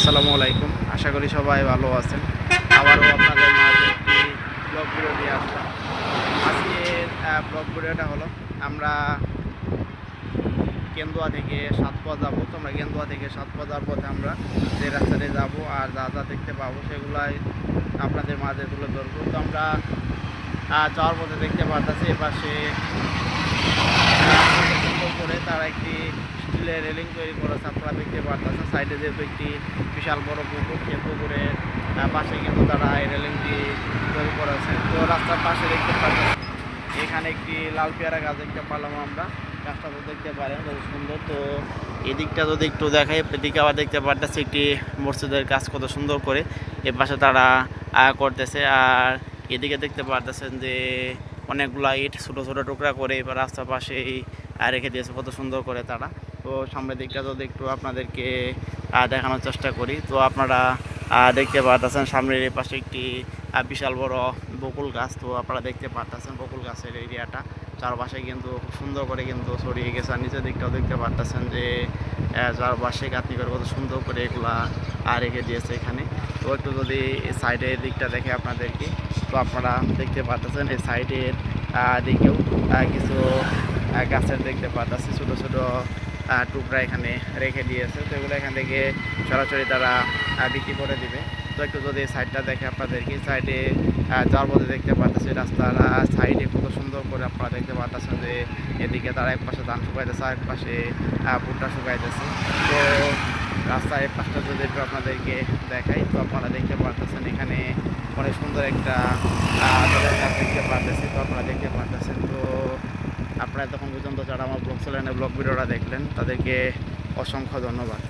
আসসালামু আলাইকুম। আশা করি সবাই ভালো আছেন। আবারও আপনাদের মাঝে একটি ব্লগ ভিডিও নিয়ে আসলাম। আজকের ব্লগ ভিডিওটা হলো আমরা কেন্দুয়া থেকে সাতপা যাবো। তো আমরা কেন্দুয়া থেকে সাতপা যাওয়ার পথে আমরা যে রাস্তাতে যাব আর যা যা দেখতে পাবো সেগুলাই আপনাদের মাঝে তুলে ধরবো। তো আমরা যাওয়ার পথে দেখতে পাচ্ছি এপাশে সুন্দর করে তারা একটি স্টিলের রেলিং তৈরি করেছে। আপনারা দেখতে পাচ্ছেন সাইডে যেহেতু একটি বিশাল বড় পুকুর, সেই পুকুরের পাশে কিন্তু তারা এই রেলিংটি তৈরি করেছে। তো রাস্তার পাশে দেখতে পাচ্ছেন এখানে একটি লাল পেয়ারা গাছ দেখতে পেলাম আমরা। গাছটা তো দেখতে পারেন কত সুন্দর। তো এদিকটা যদি একটু দেখাই, এদিকে আবার দেখতে পাচ্ছি একটি মসজিদের কাজ কত সুন্দর করে এ পাশে তারা করতেছে। আর এদিকে দেখতে পারতেছেন যে অনেকগুলা ইট ছোটো ছোটো টুকরা করে এবার রাস্তার পাশেই রেখে দিয়েছে কত সুন্দর করে তারা। তো সামনের দিকটা যদি একটু আপনাদেরকে দেখানোর চেষ্টা করি, তো আপনারা দেখতে পাচ্ছেন সামনের এই পাশে একটি বিশাল বড় বকুল গাছ। তো আপনারা দেখতে পাচ্ছেন বকুল গাছের এরিয়াটা চারপাশে কিন্তু খুব সুন্দর করে কিন্তু ছড়িয়ে গেছে। আর নিচের দিকটাও দেখতে পাচ্ছেন যে চারপাশে গাঁথনি করে কত সুন্দর করে এগুলা রেখে দিয়েছে এখানে। তো একটু যদি সাইডের দিকটা দেখে আপনাদেরকে, তো আপনারা দেখতে পাচ্ছেন এই সাইডের দিকেও কিছু গাছের দেখতে পাচ্ছি ছোটো ছোটো টুকরা এখানে রেখে দিয়েছে। তো এগুলো এখান থেকে সরাসরি তারা বিক্রি করে দিবে। তো একটু যদি সাইডটা দেখে আপনাদেরকে, সাইডে যাওয়ার পথে দেখতে পাচ্ছি রাস্তার সাইডে কত সুন্দর করে আপনারা দেখতে পাচ্ছেন যে এদিকে তারা এক পাশে ধান শুকাইতেছে, আর এক পাশে ভুট্টা শুকাইতেছে। তো রাস্তার এক পাশটা যদি একটু আপনাদেরকে দেখাই, তো আপনারা দেখতে পাচ্ছেন এখানে অনেক সুন্দর একটা দেখতে পাচ্ছি। তো আপনারা দেখতে পাচ্ছেন। তো আপনারা তখন পর্যন্ত যারা আমার ব্লগ চ্যানেলে ব্লগ ভিডিওটা দেখলেন তাদেরকে অসংখ্য ধন্যবাদ।